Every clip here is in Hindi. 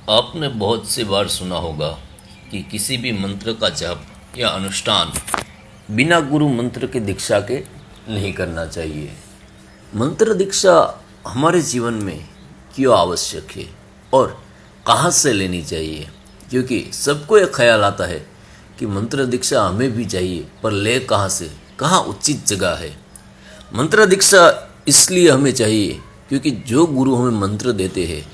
आपने बहुत से बार सुना होगा कि किसी भी मंत्र का जप या अनुष्ठान बिना गुरु मंत्र के दीक्षा के नहीं करना चाहिए। मंत्र दीक्षा हमारे जीवन में क्यों आवश्यक है और कहाँ से लेनी चाहिए, क्योंकि सबको एक ख्याल आता है कि मंत्र दीक्षा हमें भी चाहिए, पर ले कहाँ से, कहाँ उचित जगह है। मंत्र दीक्षा इसलिए हमें चाहिए क्योंकि जो गुरु हमें मंत्र देते हैं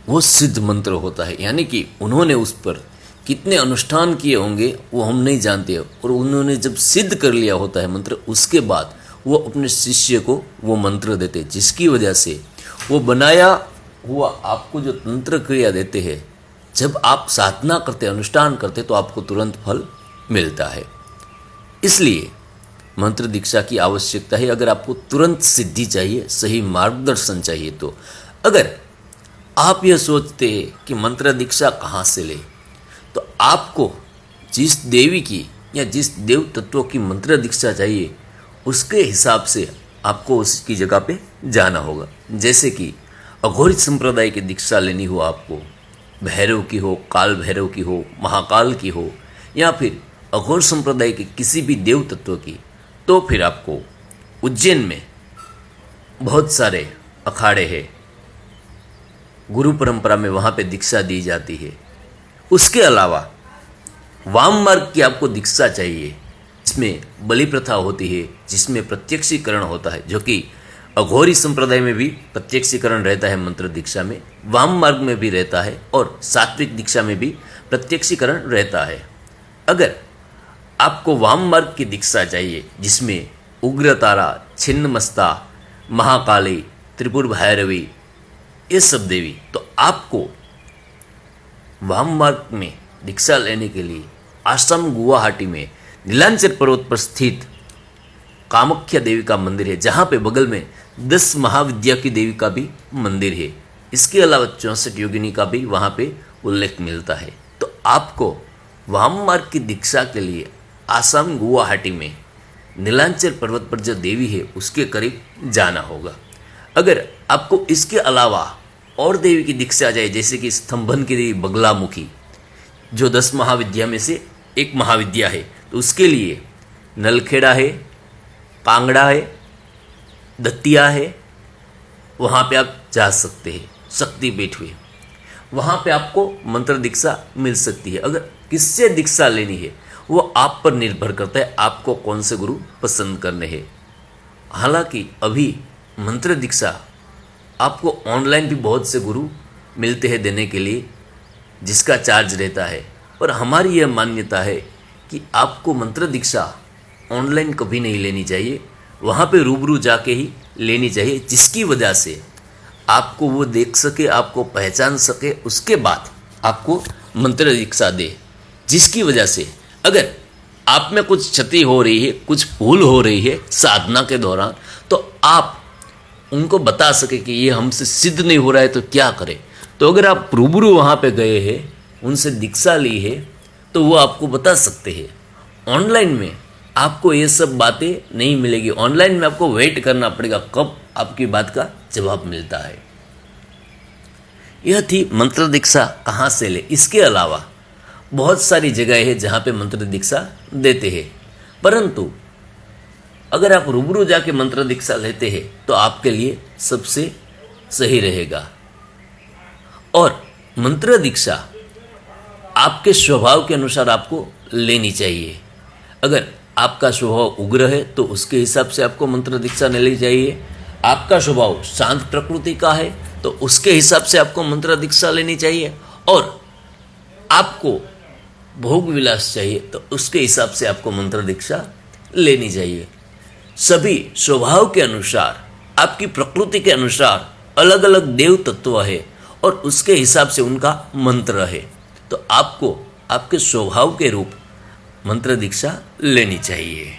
वो सिद्ध मंत्र होता है, यानी कि उन्होंने उस पर कितने अनुष्ठान किए होंगे वो हम नहीं जानते, और उन्होंने जब सिद्ध कर लिया होता है मंत्र, उसके बाद वो अपने शिष्य को वो मंत्र देते, जिसकी वजह से वो बनाया हुआ आपको जो तंत्र क्रिया देते हैं, जब आप साधना करते, अनुष्ठान करते, तो आपको तुरंत फल मिलता है। इसलिए मंत्र दीक्षा की आवश्यकता है अगर आपको तुरंत सिद्धि चाहिए, सही मार्गदर्शन चाहिए। तो अगर आप यह सोचते हैं कि मंत्र दीक्षा कहाँ से ले, तो आपको जिस देवी की या जिस देव तत्व की मंत्र दीक्षा चाहिए उसके हिसाब से आपको उसकी जगह पे जाना होगा। जैसे कि अघोरी संप्रदाय की दीक्षा लेनी हो आपको, भैरव की हो, काल भैरव की हो, महाकाल की हो, या फिर अघोर संप्रदाय के किसी भी देव तत्व की, तो फिर आपको उज्जैन में बहुत सारे अखाड़े हैं, गुरु परंपरा में वहाँ पे दीक्षा दी जाती है। उसके अलावा वाम मार्ग की आपको दीक्षा चाहिए, जिसमें बलि प्रथा होती है, जिसमें प्रत्यक्षीकरण होता है, जो कि अघोरी संप्रदाय में भी प्रत्यक्षीकरण रहता है मंत्र दीक्षा में, वाम मार्ग में भी रहता है, और सात्विक दीक्षा में भी प्रत्यक्षीकरण रहता है। अगर आपको वाम मार्ग की दीक्षा चाहिए, जिसमें उग्रतारा, छिन्नमस्ता, महाकाली, त्रिपुर भैरवी, ये सब देवी, तो आपको वाम मार्ग में दीक्षा लेने के लिए आसाम गुवाहाटी में नीलांचल पर्वत पर स्थित कामाख्या देवी का मंदिर है, जहाँ पे बगल में 10 महाविद्या की देवी का भी मंदिर है। इसके अलावा 64 योगिनी का भी वहाँ पे उल्लेख मिलता है। तो आपको वाम मार्ग की दीक्षा के लिए आसाम गुवाहाटी में नीलांचल पर्वत पर जो देवी है उसके करीब जाना होगा। अगर आपको इसके अलावा और देवी की दीक्षा जाए, जैसे कि स्तंभन की देवी बगलामुखी, जो 10 महाविद्या में से एक महाविद्या है, तो उसके लिए नलखेड़ा है, कांगड़ा है, दतिया है, वहाँ पे आप जा सकते हैं। शक्तिपीठ हुए, वहाँ पे आपको मंत्र दीक्षा मिल सकती है। अगर किससे दीक्षा लेनी है वो आप पर निर्भर करता है, आपको कौन से गुरु पसंद करने हैं। हालांकि अभी मंत्र दीक्षा आपको ऑनलाइन भी बहुत से गुरु मिलते हैं देने के लिए, जिसका चार्ज रहता है, पर हमारी यह मान्यता है कि आपको मंत्र दीक्षा ऑनलाइन कभी नहीं लेनी चाहिए, वहाँ पे रूबरू जाके ही लेनी चाहिए, जिसकी वजह से आपको वो देख सके, आपको पहचान सके, उसके बाद आपको मंत्र दीक्षा दे। जिसकी वजह से अगर आप में कुछ क्षति हो रही है, कुछ भूल हो रही है साधना के दौरान, तो आप उनको बता सके कि ये हमसे सिद्ध नहीं हो रहा है तो क्या करें। तो अगर आप रूबरू वहाँ पे गए हैं, उनसे दीक्षा ली है, तो वो आपको बता सकते हैं। ऑनलाइन में आपको ये सब बातें नहीं मिलेगी, ऑनलाइन में आपको वेट करना पड़ेगा कब आपकी बात का जवाब मिलता है। यह थी मंत्र दीक्षा कहाँ से ले। इसके अलावा बहुत सारी जगह है जहाँ पे मंत्र दीक्षा देते हैं, परंतु अगर आप रूबरू जाके मंत्र दीक्षा लेते हैं तो आपके लिए सबसे सही रहेगा। और मंत्र दीक्षा आपके स्वभाव के अनुसार आपको लेनी चाहिए। अगर आपका स्वभाव उग्र है तो उसके हिसाब से आपको मंत्र दीक्षा लेनी चाहिए। आपका स्वभाव शांत प्रकृति का है तो उसके हिसाब से आपको मंत्र दीक्षा लेनी चाहिए। और आपको भोग विलास चाहिए तो उसके हिसाब से आपको मंत्र दीक्षा लेनी चाहिए। सभी स्वभाव के अनुसार, आपकी प्रकृति के अनुसार अलग अलग देव तत्व है और उसके हिसाब से उनका मंत्र है, तो आपको आपके स्वभाव के रूप मंत्र दीक्षा लेनी चाहिए।